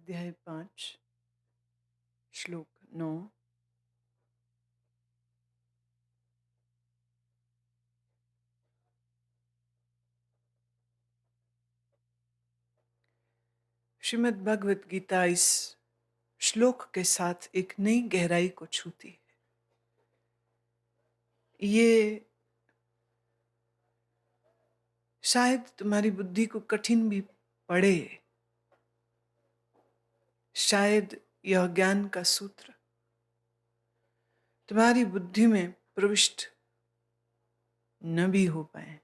अध्याय 5 श्लोक 9। श्रीमद् भगवत गीता इस श्लोक के साथ एक नई गहराई को छूती है। ये शायद तुम्हारी बुद्धि को कठिन भी पड़े, शायद यह ज्ञान का सूत्र तुम्हारी बुद्धि में प्रविष्ट न भी हो पाए,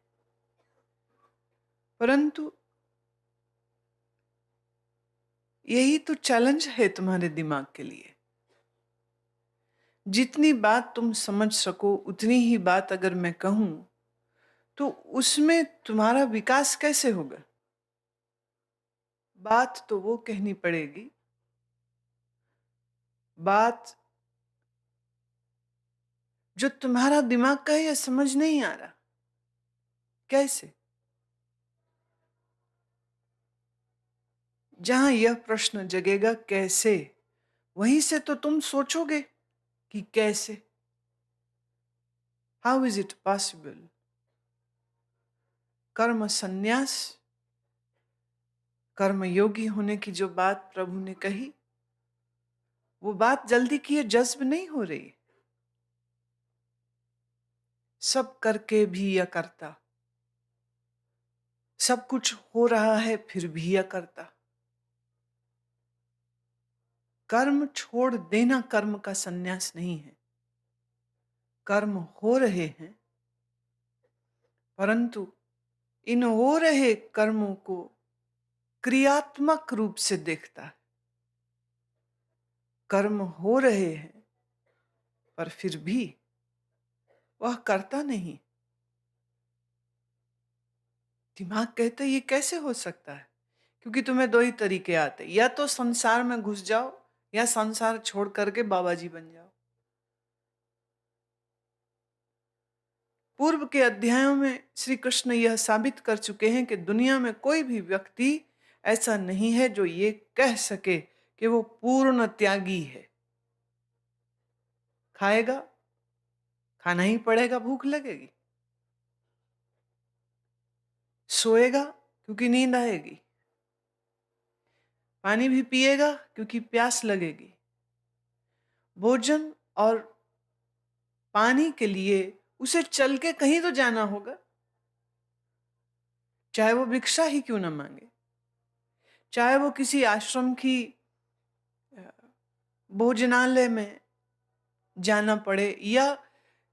परंतु यही तो चैलेंज है तुम्हारे दिमाग के लिए। जितनी बात तुम समझ सको उतनी ही बात अगर मैं कहूं तो उसमें तुम्हारा विकास कैसे होगा? बात तो वो कहनी पड़ेगी, बात जो तुम्हारा दिमाग का है, यह समझ नहीं आ रहा कैसे। जहां यह प्रश्न जगेगा कैसे, वहीं से तो तुम सोचोगे कि कैसे, हाउ इज इट पॉसिबल। कर्म संन्यास, कर्म योगी होने की जो बात प्रभु ने कही, वो बात जल्दी किए जज्ब नहीं हो रही। सब करके भी यह करता, सब कुछ हो रहा है फिर भी यह करता। कर्म छोड़ देना कर्म का संन्यास नहीं है। कर्म हो रहे हैं, परंतु इन हो रहे कर्मों को क्रियात्मक रूप से देखता है। कर्म हो रहे हैं पर फिर भी वह करता नहीं। दिमाग कहता है ये कैसे हो सकता है, क्योंकि तुम्हें दो ही तरीके आते, या तो संसार में घुस जाओ या संसार छोड़ करके बाबा जी बन जाओ। पूर्व के अध्यायों में श्री कृष्ण यह साबित कर चुके हैं कि दुनिया में कोई भी व्यक्ति ऐसा नहीं है जो ये कह सके कि वो पूर्ण त्यागी है। खाएगा, खाना ही पड़ेगा, भूख लगेगी। सोएगा क्योंकि नींद आएगी। पानी भी पिएगा क्योंकि प्यास लगेगी। भोजन और पानी के लिए उसे चल के कहीं तो जाना होगा, चाहे वो भिक्षा ही क्यों ना मांगे, चाहे वो किसी आश्रम की भोजनालय में जाना पड़े, या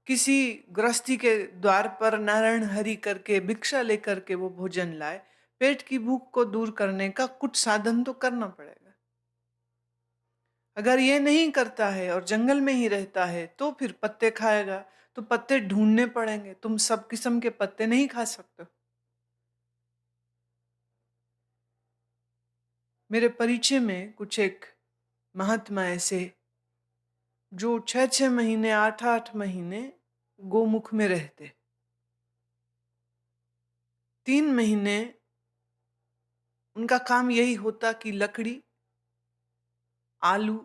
किसी गृहस्थी के द्वार पर नारायण हरि करके भिक्षा लेकर के वो भोजन लाए। पेट की भूख को दूर करने का कुछ साधन तो करना पड़ेगा। अगर ये नहीं करता है और जंगल में ही रहता है तो फिर पत्ते खाएगा, तो पत्ते ढूंढने पड़ेंगे। तुम सब किस्म के पत्ते नहीं खा सकते। मेरे परिचय में कुछ एक महात्मा ऐसे जो 6-6 महीने 8-8 महीने गोमुख में रहते। 3 महीने उनका काम यही होता कि लकड़ी, आलू,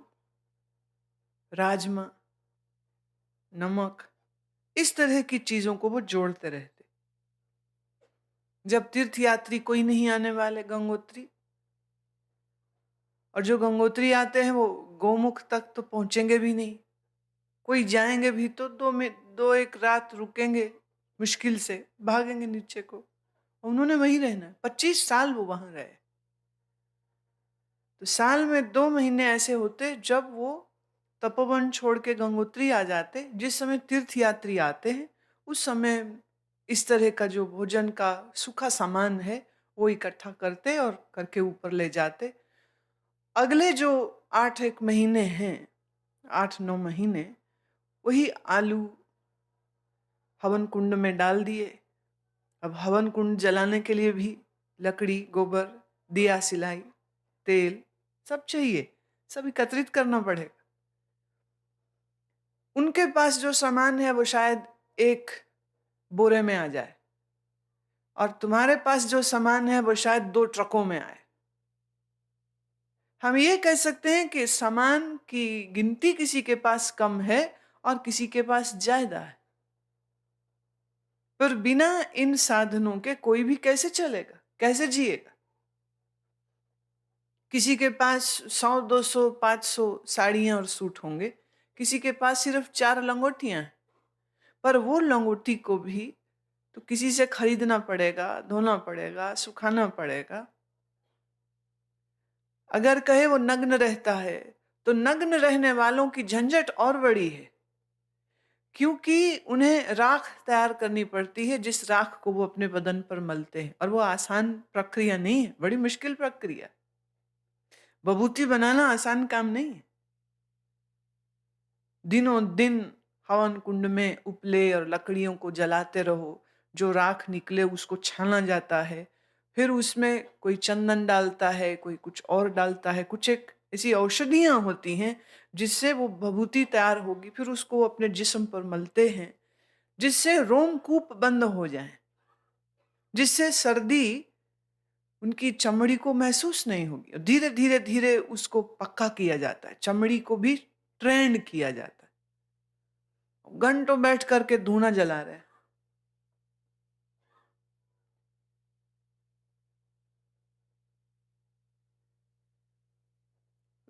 राजमा, नमक, इस तरह की चीजों को वो जोड़ते रहते। जब तीर्थ यात्री कोई नहीं आने वाले गंगोत्री, और जो गंगोत्री आते हैं वो गोमुख तक तो पहुंचेंगे भी नहीं, कोई जाएंगे भी तो 2 एक रात रुकेंगे, मुश्किल से भागेंगे नीचे को। उन्होंने वहीं रहना है। 25 साल वो वहां रहे। तो साल में 2 महीने ऐसे होते जब वो तपोवन छोड़ के गंगोत्री आ जाते। जिस समय तीर्थ यात्री आते हैं उस समय इस तरह का जो भोजन का सूखा सामान है वो इकट्ठा करते और करके ऊपर ले जाते। अगले जो 8 एक महीने हैं, 8-9 महीने, वही आलू हवन कुंड में डाल दिए। अब हवन कुंड जलाने के लिए भी लकड़ी, गोबर, दिया, सिलाई, तेल सब चाहिए, सब एकत्रित करना पड़ेगा। उनके पास जो सामान है वो शायद एक बोरे में आ जाए, और तुम्हारे पास जो सामान है वो शायद 2 ट्रकों में आए। हम ये कह सकते हैं कि सामान की गिनती किसी के पास कम है और किसी के पास ज़्यादा है। पर बिना इन साधनों के कोई भी कैसे चलेगा? कैसे जिएगा? किसी के पास 100, 200, 500 साड़ियाँ और सूट होंगे, किसी के पास सिर्फ 4 लंगोटियाँ हैं। पर वो लंगोटी को भी तो किसी से खरीदना पड़ेगा, धोना पड़ेगा, सुखाना पड़ेगा। अगर कहे वो नग्न रहता है, तो नग्न रहने वालों की झंझट और बड़ी है, क्योंकि उन्हें राख तैयार करनी पड़ती है, जिस राख को वो अपने बदन पर मलते हैं, और वो आसान प्रक्रिया नहीं है, बड़ी मुश्किल प्रक्रिया। विभूति बनाना आसान काम नहीं है। दिनों दिन हवन कुंड में उपले और लकड़ियों को जलाते रहो, जो राख निकले उसको छाना जाता है, फिर उसमें कोई चंदन डालता है, कोई कुछ और डालता है, कुछ एक ऐसी औषधियाँ होती हैं जिससे वो विभूति तैयार होगी, फिर उसको वो अपने जिस्म पर मलते हैं, जिससे रोमकूप बंद हो जाएँ, जिससे सर्दी उनकी चमड़ी को महसूस नहीं होगी। धीरे, धीरे, धीरे उसको पक्का किया जाता है, चमड़ी को भी ट्रेंड किया जाता है। घंटों बैठ कर के धूना जला रहे हैं।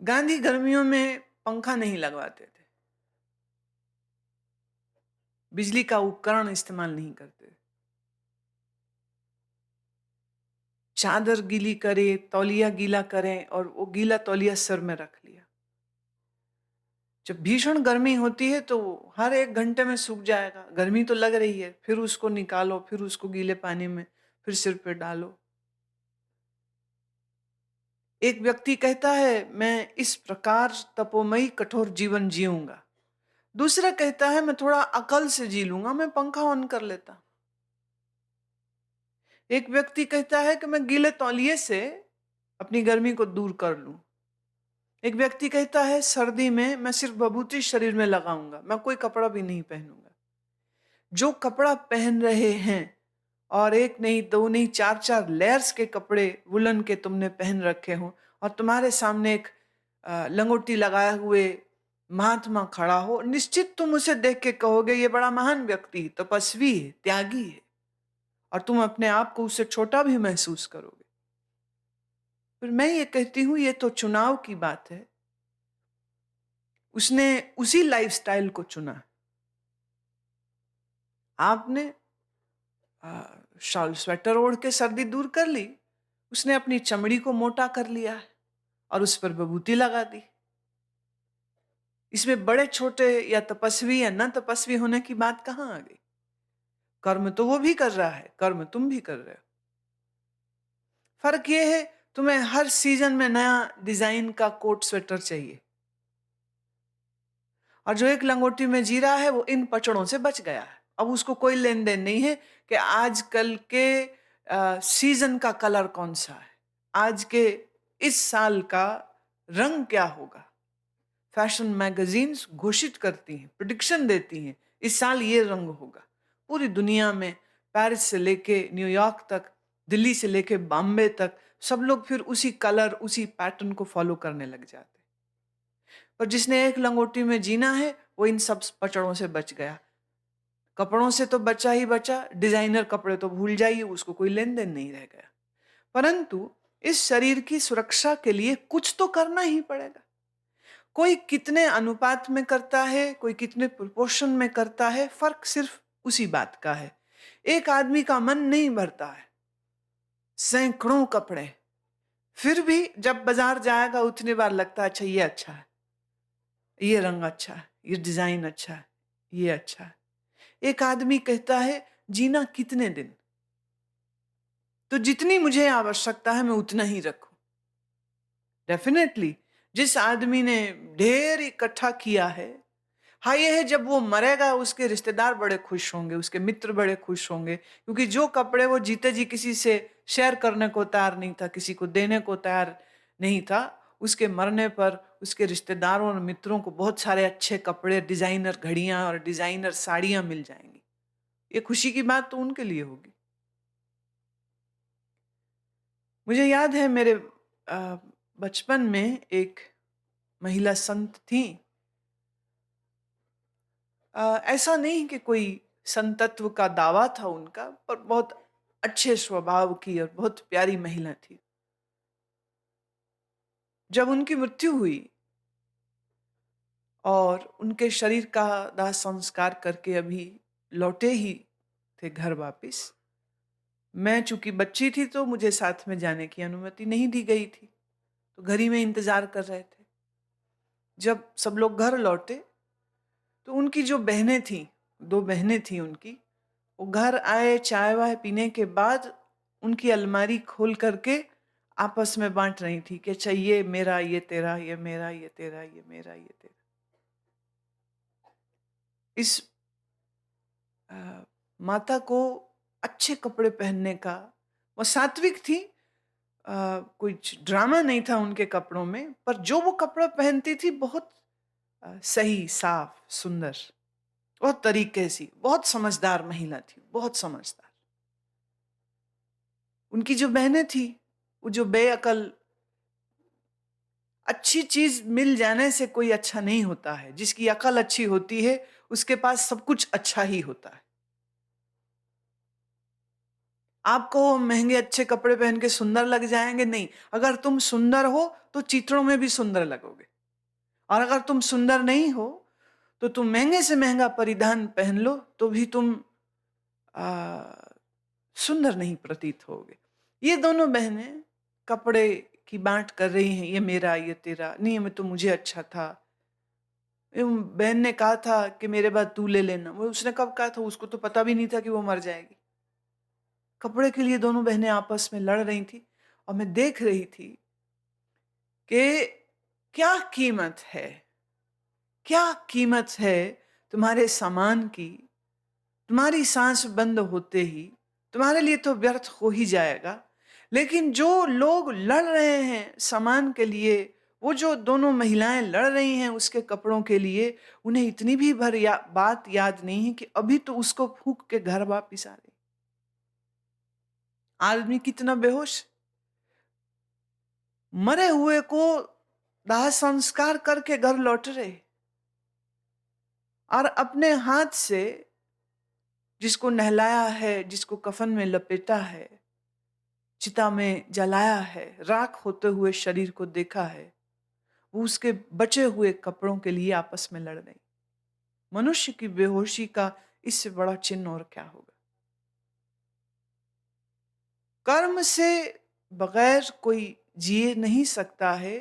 गांधी गर्मियों में पंखा नहीं लगवाते थे, बिजली का उपकरण इस्तेमाल नहीं करते। चादर गीली करे, तौलिया गीला करें और वो गीला तौलिया सर में रख लिया। जब भीषण गर्मी होती है तो हर 1 घंटे में सूख जाएगा, गर्मी तो लग रही है, फिर उसको निकालो, फिर उसको गीले पानी में फिर सिर पे डालो। एक व्यक्ति कहता है मैं इस प्रकार तपोमयी कठोर जीवन जीऊंगा, दूसरा कहता है मैं थोड़ा अकल से जी लूंगा, मैं पंखा ऑन कर लेता। एक व्यक्ति कहता है कि मैं गीले तौलिए से अपनी गर्मी को दूर कर लूं। एक व्यक्ति कहता है सर्दी में मैं सिर्फ विभूति शरीर में लगाऊंगा, मैं कोई कपड़ा भी नहीं पहनूंगा। जो कपड़ा पहन रहे हैं, और एक नहीं, दो नहीं, 4-4 लेयर्स के कपड़े वुलन के तुमने पहन रखे हो, और तुम्हारे सामने एक लंगोटी लगाए हुए महात्मा खड़ा हो, निश्चित तुम उसे देख के कहोगे ये बड़ा महान व्यक्ति, तपस्वी है, त्यागी है, और तुम अपने आप को उससे छोटा भी महसूस करोगे। फिर मैं ये कहती हूँ ये तो चुनाव की बात है। उसने उसी लाइफस्टाइल को चुना। आपने शॉल स्वेटर ओढ़ के सर्दी दूर कर ली, उसने अपनी चमड़ी को मोटा कर लिया है और उस पर विभूति लगा दी। इसमें बड़े छोटे या तपस्वी या न तपस्वी होने की बात कहाँ आ गई? कर्म तो वो भी कर रहा है, कर्म तुम भी कर रहे हो। फर्क ये है तुम्हें हर सीजन में नया डिजाइन का कोट स्वेटर चाहिए, और जो एक लंगोटी में जी रहा है वो इन पचड़ों से बच गया है। अब उसको कोई लेन देन नहीं है कि आजकल के सीजन का कलर कौन सा है, आज के इस साल का रंग क्या होगा। फैशन मैगजीन्स घोषित करती हैं, प्रेडिक्शन देती हैं, इस साल ये रंग होगा। पूरी दुनिया में पेरिस से लेके न्यूयॉर्क तक, दिल्ली से लेके बॉम्बे तक, सब लोग फिर उसी कलर, उसी पैटर्न को फॉलो करने लग जाते हैं। पर जिसने एक लंगोटी में जीना है वो इन सब पचड़ों से बच गया। कपड़ों से तो बचा ही बचा, डिजाइनर कपड़े तो भूल जाइए, उसको कोई लेन देन नहीं रह गया। परंतु इस शरीर की सुरक्षा के लिए कुछ तो करना ही पड़ेगा। कोई कितने अनुपात में करता है, कोई कितने प्रोपोर्शन में करता है, फर्क सिर्फ उसी बात का है। एक आदमी का मन नहीं भरता है, सैकड़ों कपड़े, फिर भी जब बाजार जाएगा उतनी बार लगता है अच्छा ये अच्छा है, ये रंग अच्छा है, ये डिजाइन अच्छा है, ये अच्छा है। एक आदमी कहता है जीना कितने दिन, तो जितनी मुझे आवश्यकता है मैं उतना ही रखूं। डेफिनेटली जिस आदमी ने ढेर इकट्ठा किया है, हाँ ये है जब वो मरेगा उसके रिश्तेदार बड़े खुश होंगे, उसके मित्र बड़े खुश होंगे, क्योंकि जो कपड़े वो जीते जी किसी से शेयर करने को तैयार नहीं था, किसी को देने को तैयार नहीं था, उसके मरने पर उसके रिश्तेदारों और मित्रों को बहुत सारे अच्छे कपड़े, डिजाइनर घड़ियां और डिजाइनर साड़ियां मिल जाएंगी। ये खुशी की बात तो उनके लिए होगी। मुझे याद है मेरे बचपन में एक महिला संत थी। ऐसा नहीं कि कोई संतत्व का दावा था उनका, पर बहुत अच्छे स्वभाव की और बहुत प्यारी महिला थी। जब उनकी मृत्यु हुई और उनके शरीर का दाह संस्कार करके अभी लौटे ही थे घर वापिस, मैं चूंकि बच्ची थी तो मुझे साथ में जाने की अनुमति नहीं दी गई थी, तो घर ही में इंतजार कर रहे थे। जब सब लोग घर लौटे तो उनकी जो बहनें थीं, 2 बहनें थीं उनकी, वो घर आए, चाय-वाय पीने के बाद उनकी अलमारी खोल करके आपस में बाँट रही थी कि अच्छा ये मेरा, ये तेरा, ये मेरा, ये तेरा, ये मेरा, ये तेरा। इस अ, माता को अच्छे कपड़े पहनने का, वो सात्विक थी, कुछ ड्रामा नहीं था उनके कपड़ों में, पर जो वो कपड़ा पहनती थी बहुत सही, साफ, सुंदर, बहुत तरीके से, बहुत समझदार महिला थी, बहुत समझदार। उनकी जो बहनें थी, वो जो बेअकल, अच्छी चीज मिल जाने से कोई अच्छा नहीं होता है। जिसकी अकल अच्छी होती है, उसके पास सब कुछ अच्छा ही होता है। आपको महंगे अच्छे कपड़े पहन के सुंदर लग जाएंगे, नहीं। अगर तुम सुंदर हो तो चित्रों में भी सुंदर लगोगे, और अगर तुम सुंदर नहीं हो तो तुम महंगे से महंगा परिधान पहन लो तो भी तुम आ, सुंदर नहीं प्रतीत होगे। ये दोनों बहनें कपड़े की बांट कर रही हैं, ये मेरा, ये तेरा, नहीं मैं तो मुझे अच्छा था। बहन ने कहा था कि मेरे बाद तू ले लेना, वो उसने कब कहा था, उसको तो पता भी नहीं था कि वो मर जाएगी। कपड़े के लिए दोनों बहनें आपस में लड़ रही थी, और मैं देख रही थी कि क्या कीमत है, क्या कीमत है तुम्हारे सामान की। तुम्हारी सांस बंद होते ही तुम्हारे लिए तो व्यर्थ हो ही जाएगा, लेकिन जो लोग लड़ रहे हैं सामान के लिए, वो जो दोनों महिलाएं लड़ रही हैं उसके कपड़ों के लिए, उन्हें इतनी भी बात याद नहीं है कि अभी तो उसको फूंक के घर वापिस आ रही। आदमी कितना बेहोश, मरे हुए को दाह संस्कार करके घर लौट रहे, और अपने हाथ से जिसको नहलाया है, जिसको कफन में लपेटा है, चिता में जलाया है, राख होते हुए शरीर को देखा है, वो उसके बचे हुए कपड़ों के लिए आपस में लड़ रही। मनुष्य की बेहोशी का इससे बड़ा चिन्ह और क्या होगा। कर्म से बगैर कोई जिए नहीं सकता है,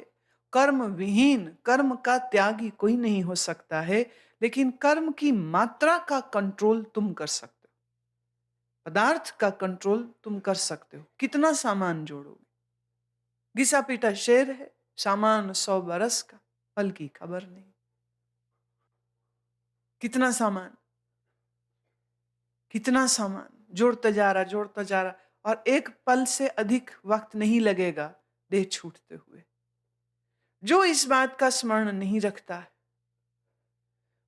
कर्म विहीन, कर्म का त्यागी कोई नहीं हो सकता है, लेकिन कर्म की मात्रा का कंट्रोल तुम कर सकते हो, पदार्थ का कंट्रोल तुम कर सकते हो। कितना सामान जोड़ोगे। घिसा पीटा शेर है, सामान 100 बरस का, फल की खबर नहीं। कितना सामान, कितना सामान जोड़ता जा रहा, और एक पल से अधिक वक्त नहीं लगेगा देह छूटते हुए। जो इस बात का स्मरण नहीं रखता है,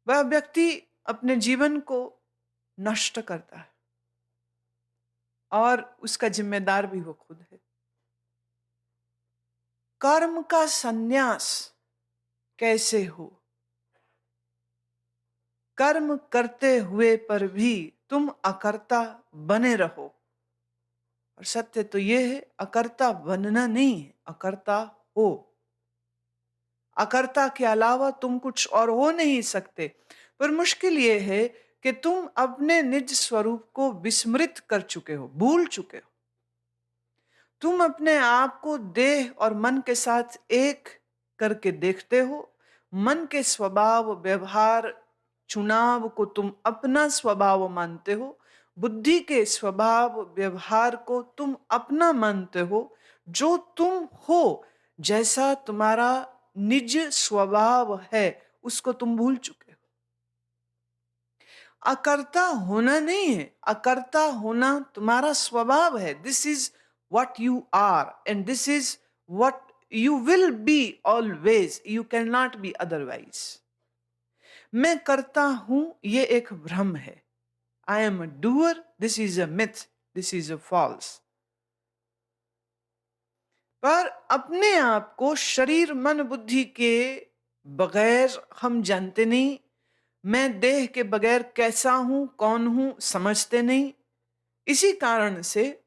वह व्यक्ति अपने जीवन को नष्ट करता है, और उसका जिम्मेदार भी वो खुद है। कर्म का संन्यास कैसे हो। कर्म करते हुए पर भी तुम अकर्ता बने रहो, और सत्य तो यह है, अकर्ता बनना नहीं है, अकर्ता हो। अकर्ता के अलावा तुम कुछ और हो नहीं सकते। पर मुश्किल यह है कि तुम अपने निज स्वरूप को विस्मृत कर चुके हो, भूल चुके हो। तुम अपने आप को देह और मन के साथ एक करके देखते हो। मन के स्वभाव, व्यवहार, चुनाव को तुम अपना स्वभाव मानते हो। बुद्धि के स्वभाव, व्यवहार को तुम अपना मानते हो। जो तुम हो, जैसा तुम्हारा निज स्वभाव है, उसको तुम भूल चुके हो। अकर्ता होना नहीं है, अकर्ता होना तुम्हारा स्वभाव है। This is what you are, and this is what you will be always. You cannot be otherwise. मैं करता हूं, ये एक भ्रम है। I am a doer. This is a myth. This is a false. पर अपने आप को शरीर मन बुद्धि के बगैर हम जानते नहीं। मैं देह के बगैर कैसा हूं, कौन हूं, समझते नहीं। इसी कारण से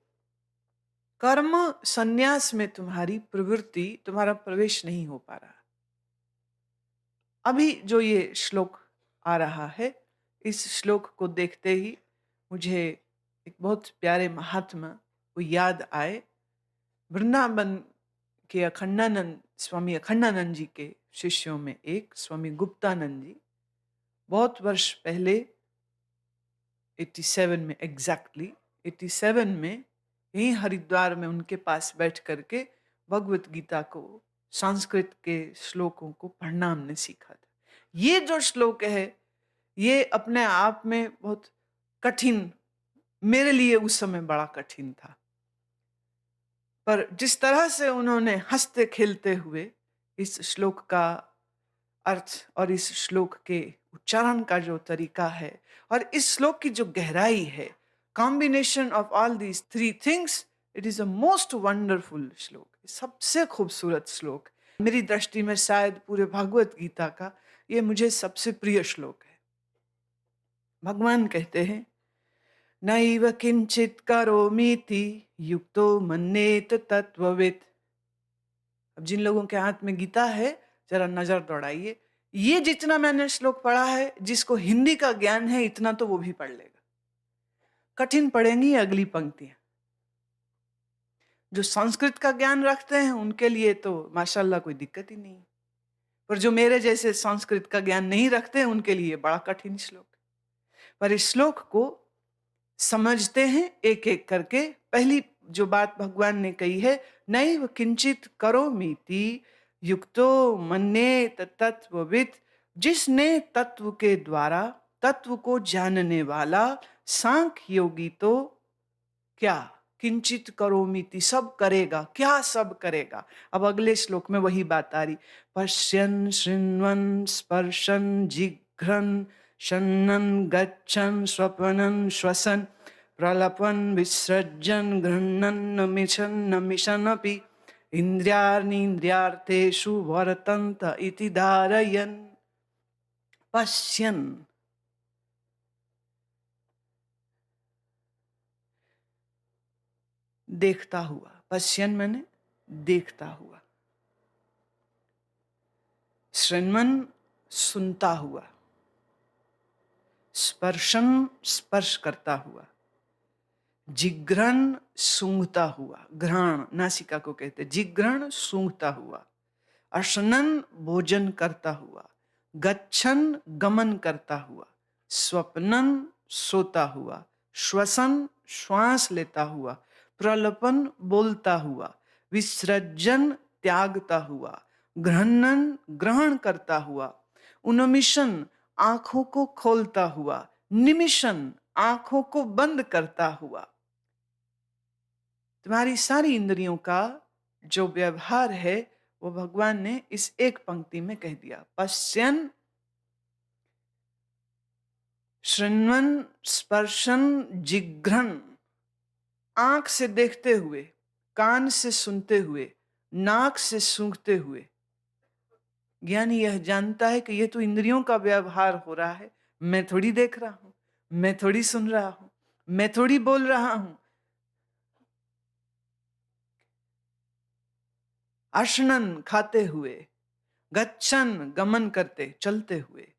कर्म संन्यास में तुम्हारी प्रवृत्ति, तुम्हारा प्रवेश नहीं हो पा रहा। अभी जो ये श्लोक आ रहा है, इस श्लोक को देखते ही मुझे एक बहुत प्यारे महात्मा वो याद आए। वृंदावन के अखंडानंद, स्वामी अखंडानंद जी के शिष्यों में एक स्वामी गुप्तानंद जी, बहुत वर्ष पहले 87 में, एग्जैक्टली 87 में, यहीं हरिद्वार में उनके पास बैठ करके भगवत गीता को, संस्कृत के श्लोकों को पढ़ना हमने सीखा था। ये जो श्लोक है, ये अपने आप में बहुत कठिन, मेरे लिए उस समय बड़ा कठिन था। पर जिस तरह से उन्होंने हंसते खेलते हुए इस श्लोक का अर्थ और इस श्लोक के उच्चारण का जो तरीका है और इस श्लोक की जो गहराई है, combination of all these three things, it is a most wonderful श्लोक, सबसे खूबसूरत श्लोक। मेरी दृष्टि में शायद पूरे भागवत गीता का ये मुझे सबसे प्रिय श्लोक है। भगवान कहते हैं, नैव किंचित करोमीति युक्तो मन्येत तत्ववित्। अब जिन लोगों के हाथ में गीता है, जरा नजर दौड़ाइए। ये जितना मैंने श्लोक पढ़ा है, जिसको हिंदी का ज्ञान है इतना तो वो भी पढ़ लेगा। कठिन पड़ेंगी अगली पंक्तियां। जो संस्कृत का ज्ञान रखते हैं उनके लिए तो माशाल्लाह कोई दिक्कत ही नहीं, पर जो मेरे जैसे संस्कृत का ज्ञान नहीं रखते हैं उनके लिए बड़ा कठिन श्लोक। पर इस श्लोक को समझते हैं एक एक करके। पहली जो बात भगवान ने कही है, नैव किंचित करोमीति युक्तो मन्येत तत्ववित्, जिसने तत्व के द्वारा, तत्व को जानने वाला सांख्य योगी तो क्या किंचित करोमीति, सब करेगा। क्या सब करेगा? अब अगले श्लोक में वही बात आ रही, पश्यन् शृण्वन् स्पर्शन् जिघ्रन् शन्नन् गच्छन् स्वपनन् श्वसन् प्रलपन् विसृजन् गृह्णन् मिशन् मिशन्नपि इन्द्रियार्थेषु वर्तन्त इति धारयन्। पश्यन्, देखता हुआ। पश्यन मैंने देखता हुआ, शृण्वन् सुनता हुआ, स्पर्शन स्पर्श करता हुआ, जिघ्रन सूंघता हुआ, घ्राण नासिका को कहते, जिघ्रन सूंघता हुआ, अशनन भोजन करता हुआ, गच्छन गमन करता हुआ, स्वप्नन सोता हुआ, श्वसन श्वास लेता हुआ, प्रलपन बोलता हुआ, विसर्जन त्यागता हुआ, ग्रहणन ग्रहण करता हुआ, उन्मिशन आंखों को खोलता हुआ, निमिशन आंखों को बंद करता हुआ। तुम्हारी सारी इंद्रियों का जो व्यवहार है वो भगवान ने इस एक पंक्ति में कह दिया। पश्यन शृण्वन् स्पर्शन जिघ्रन, आंख से देखते हुए, कान से सुनते हुए, नाक से सूंघते हुए। ज्ञानी यह जानता है कि ये तो इंद्रियों का व्यवहार हो रहा है, मैं थोड़ी देख रहा हूं, मैं थोड़ी सुन रहा हूं, मैं थोड़ी बोल रहा हूं। अशनन खाते हुए, गच्छन गमन करते चलते हुए,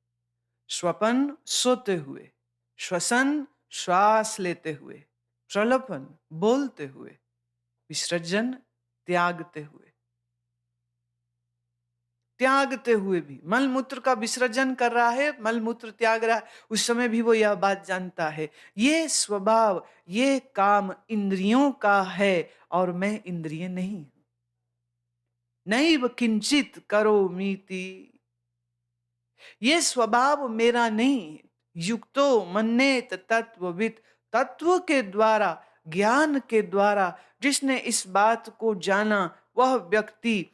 स्वपन सोते हुए, श्वसन श्वास लेते हुए, प्रलपन बोलते हुए, विसर्जन त्यागते हुए। त्यागते हुए भी, मल मूत्र का विसर्जन कर रहा है, मल मूत्र त्याग रहा है, उस समय भी वो यह बात जानता है, ये स्वभाव, ये काम इंद्रियों का है और मैं इंद्रिय नहीं हूं। नैव किंचित करोमीति, ये स्वभाव मेरा नहीं। युक्तो मन्येत तत्ववित्, तत्व के द्वारा, ज्ञान के द्वारा जिसने इस बात को जाना, वह व्यक्ति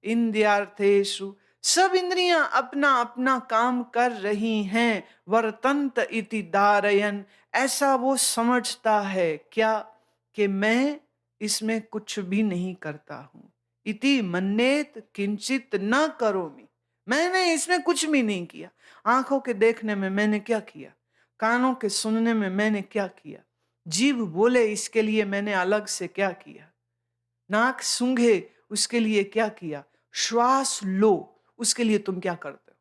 इंद्रियार्थेषु, सब इंद्रियां अपना अपना काम कर रही हैं, वर्तन्त इति धारयन्, ऐसा वो समझता है क्या कि मैं इसमें कुछ भी नहीं करता हूँ। इति मन्येत किंचित न करोमि। मैंने इसमें कुछ भी नहीं किया। आंखों के देखने में मैंने क्या किया? कानों के सुनने में मैंने क्या किया? जीभ बोले इसके लिए मैंने अलग से क्या किया? नाक सूंघे उसके लिए क्या किया? श्वास लो उसके लिए तुम क्या करते हो?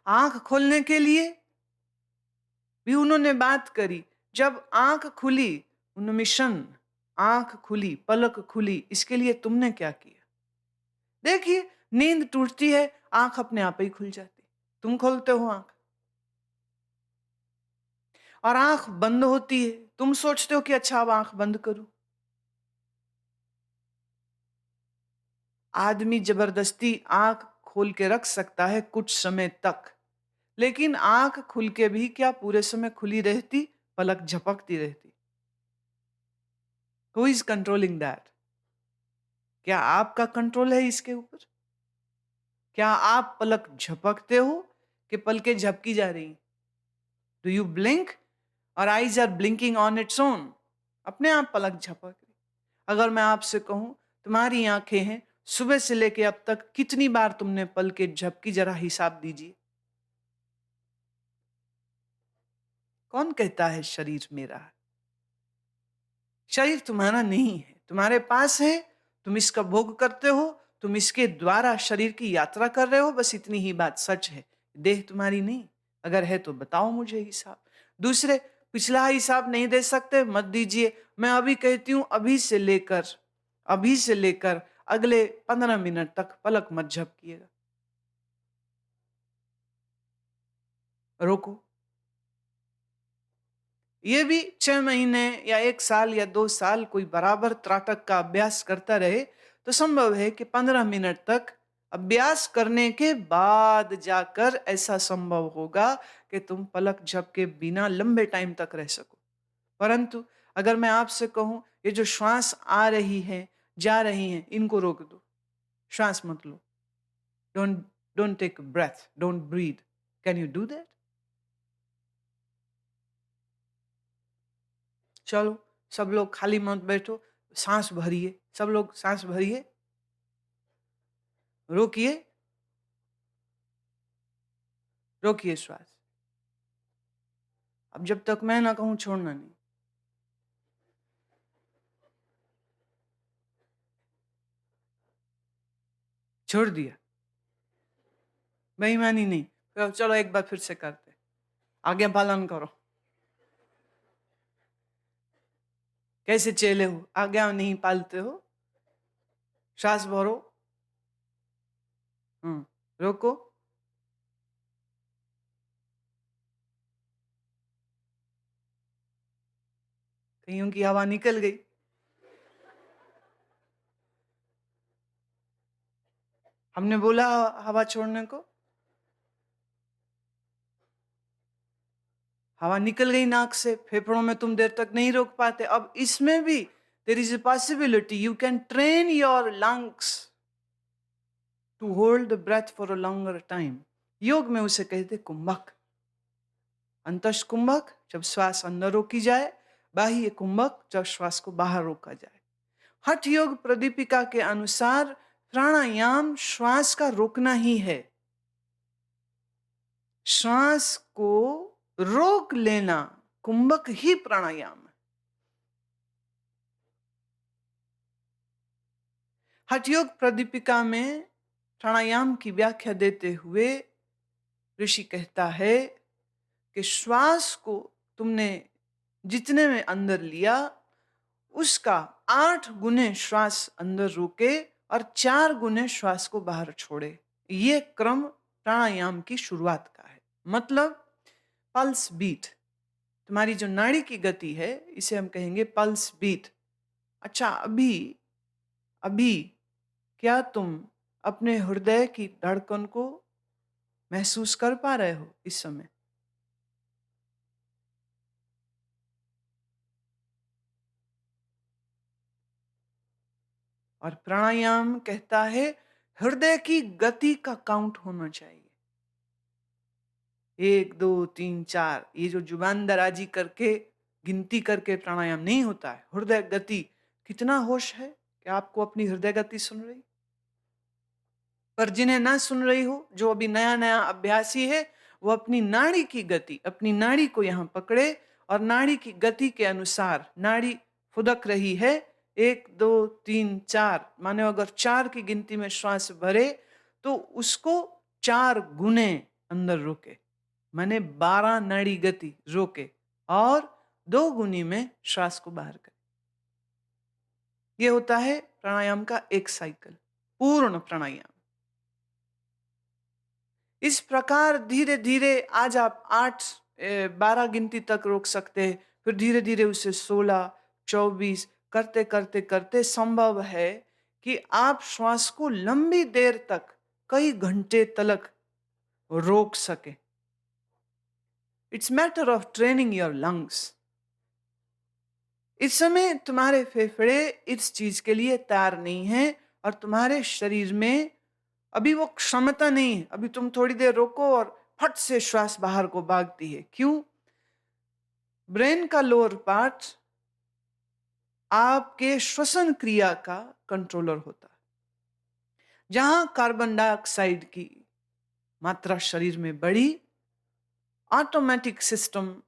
आंख खोलने के लिए भी उन्होंने बात करी। जब आंख खुली, उन्मिशन, आंख खुली, पलक खुली, इसके लिए तुमने क्या किया? देखिए, नींद टूटती है, आंख अपने आप ही खुल जाती। तुम खोलते हो आंख, और आंख बंद होती है, तुम सोचते हो कि अच्छा अब आंख बंद करूं। आदमी जबरदस्ती आंख खोल के रख सकता है कुछ समय तक, लेकिन आंख खुल के भी क्या पूरे समय खुली रहती? पलक झपकती रहती। Who is controlling that? क्या आपका कंट्रोल है इसके ऊपर? क्या आप पलक झपकते हो कि पलकें झपकी जा रही? Do you blink or eyes are blinking on its own? अपने आप पलक झपक रही। अगर मैं आपसे कहूं तुम्हारी आंखें हैं, सुबह से लेके अब तक कितनी बार तुमने पलकें झपकी, जरा हिसाब दीजिए। कौन कहता है शरीर मेरा है? शरीर तुम्हारा नहीं है, तुम्हारे पास है, तुम इसका भोग करते हो, तुम इसके द्वारा शरीर की यात्रा कर रहे हो, बस इतनी ही बात सच है। देह तुम्हारी नहीं। अगर है तो बताओ मुझे हिसाब। दूसरे पिछला हिसाब नहीं दे सकते, मत दीजिए। मैं अभी कहती हूं, अभी से लेकर अगले 15 मिनट तक पलक मत झपकिएगा। रोको। ये भी 6 महीने या 1 साल या 2 साल कोई बराबर त्राटक का अभ्यास करता रहे तो संभव है कि 15 मिनट तक अभ्यास करने के बाद जाकर ऐसा संभव होगा कि तुम पलक झपके बिना लंबे टाइम तक रह सको। परंतु अगर मैं आपसे कहूं ये जो श्वास आ रही है, जा रही है, इनको रोक दो, श्वास मत लो, don't don't take breath, don't breathe, can you do that? चलो, सब लोग खाली मत बैठो, सांस भरिए, सब लोग सांस भरिए, रोकिए, रोकिए श्वास। अब जब तक मैं ना कहूं छोड़ना नहीं। छोड़ दिया, बेईमानी नहीं। तो चलो एक बार फिर से करते, आज्ञा पालन करो। कैसे चेले हो, आज्ञा नहीं पालते हो? श्वास भरो, रोको, कईयों की हवा निकल गई। हमने बोला हवा छोड़ने को, हवा निकल गई नाक से, फेफड़ों में तुम देर तक नहीं रोक पाते। अब इसमें भी there is a possibility, you can train your lungs to hold the breath for a longer time. योग में उसे कहते कुंभक। अंतश कुंभक जब श्वास अंदर रोकी जाए, बाह्य कुंभक जब श्वास को बाहर रोका जाए। हठ योग प्रदीपिका के अनुसार प्राणायाम श्वास का रोकना ही है। श्वास को रोक लेना कुंभक ही प्राणायाम है। हठ योग प्रदीपिका में प्राणायाम की व्याख्या देते हुए ऋषि कहता है कि श्वास को तुमने जितने में अंदर लिया उसका 8 गुने श्वास अंदर रोके और 4 गुने श्वास को बाहर छोड़े। ये क्रम प्राणायाम की शुरुआत का है। मतलब पल्स बीट, तुम्हारी जो नाड़ी की गति है इसे हम कहेंगे पल्स बीट। अच्छा, अभी अभी क्या तुम अपने हृदय की धड़कन को महसूस कर पा रहे हो इस समय? और प्राणायाम कहता है हृदय की गति का काउंट होना चाहिए। 1 2 3 4, ये जो जुबान दराजी करके गिनती करके प्राणायाम नहीं होता है। हृदय गति, कितना होश है कि आपको अपनी हृदय गति सुन रही? पर जिन्हें ना सुन रही हो, जो अभी नया-नया अभ्यासी है, वो अपनी नाड़ी की गति, अपनी नाड़ी को यहाँ पकड़े और नाड़ी की गति के अनुसार नाड़ी फुदक रही है, 1, 2, 3, 4 माने अगर 4 की गिनती में श्वास भरे, तो उसको 4 गुने अंदर रोके, माने 12 नाड़ी गति रोके और 2 गुनी में श्वास को बाहर करे। ये होता है प्राणायाम का एक साइकिल, पूर्ण प्राणायाम। इस प्रकार धीरे-धीरे आज आप 8 12 गिनती तक रोक सकते हैं, फिर धीरे-धीरे उसे 16, 24 करते संभव है कि आप श्वास को लंबी देर तक, कई घंटे तलक रोक सकें। It's matter of training your lungs. इस समय तुम्हारे फेफड़े इस चीज के लिए तैयार नहीं हैं और तुम्हारे शरीर में अभी वो क्षमता नहीं है। अभी तुम थोड़ी देर रोको और फट से श्वास बाहर को भागती है। क्यों? ब्रेन का लोअर पार्ट आपके श्वसन क्रिया का कंट्रोलर होता है। जहां कार्बन डाइऑक्साइड की मात्रा शरीर में बढ़ी, ऑटोमेटिक सिस्टम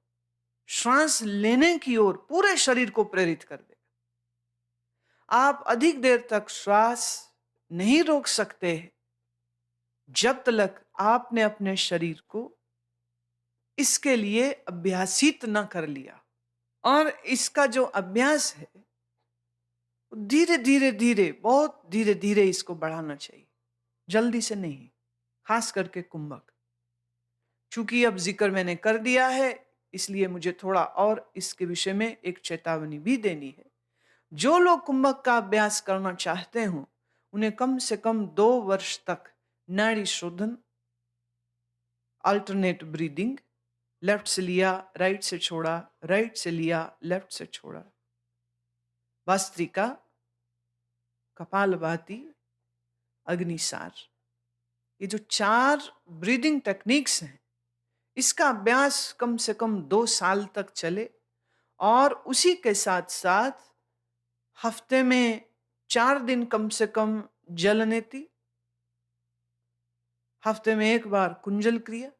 श्वास लेने की ओर पूरे शरीर को प्रेरित कर देगा। आप अधिक देर तक श्वास नहीं रोक सकते जब तक आपने अपने शरीर को इसके लिए अभ्यासित न कर लिया। और इसका जो अभ्यास है, धीरे धीरे धीरे, बहुत धीरे धीरे इसको बढ़ाना चाहिए, जल्दी से नहीं, खास करके कुंभक। चूंकि अब जिक्र मैंने कर दिया है, इसलिए मुझे थोड़ा और इसके विषय में एक चेतावनी भी देनी है। जो लोग कुंभक का अभ्यास करना चाहते हो, उन्हें कम से कम 2 वर्ष तक नाड़ी शोधन, अल्टरनेट ब्रीदिंग, लेफ्ट से लिया राइट से छोड़ा, राइट से लिया लेफ्ट से छोड़ा, भस्त्रिका, कपालभाति, अग्निसार, ये जो 4 ब्रीदिंग टेक्निक्स हैं, इसका अभ्यास कम से कम 2 साल तक चले और उसी के साथ साथ हफ्ते में 4 दिन कम से कम जलनेति, हफ्ते में 1 बार कुंजल क्रिया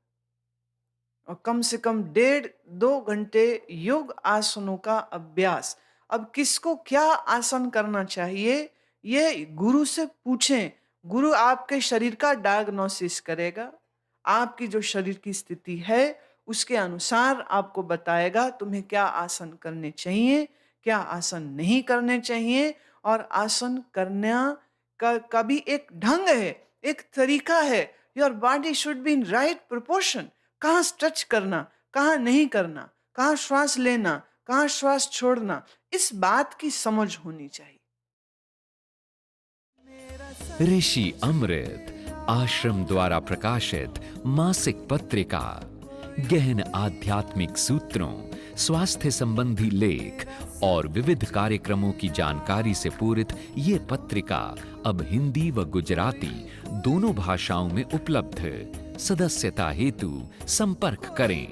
और कम से कम 1.5-2 घंटे योग आसनों का अभ्यास। अब किसको क्या आसन करना चाहिए, ये गुरु से पूछें। गुरु आपके शरीर का डायग्नोसिस करेगा, आपकी जो शरीर की स्थिति है उसके अनुसार आपको बताएगा तुम्हें क्या आसन करने चाहिए, क्या आसन नहीं करने चाहिए। और आसन करना का भी एक ढंग है, एक तरीका है। Your body should be in right proportion. कहाँ स्ट्रेच करना, कहाँ नहीं करना, कहाँ श्वास लेना, कहाँ श्वास छोड़ना, इस बात की समझ होनी चाहिए। ऋषि अमृत आश्रम द्वारा प्रकाशित मासिक पत्रिका, गहन आध्यात्मिक सूत्रों, स्वास्थ्य संबंधी लेख और विविध कार्यक्रमों की जानकारी से पूरित ये पत्रिका अब हिंदी व गुजराती दोनों भाषाओं में उपलब्ध है। सदस्यता हेतु संपर्क करें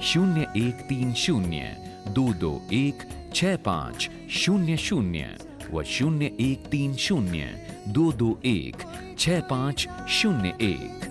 0130-221-6500 व 0130-221-6501।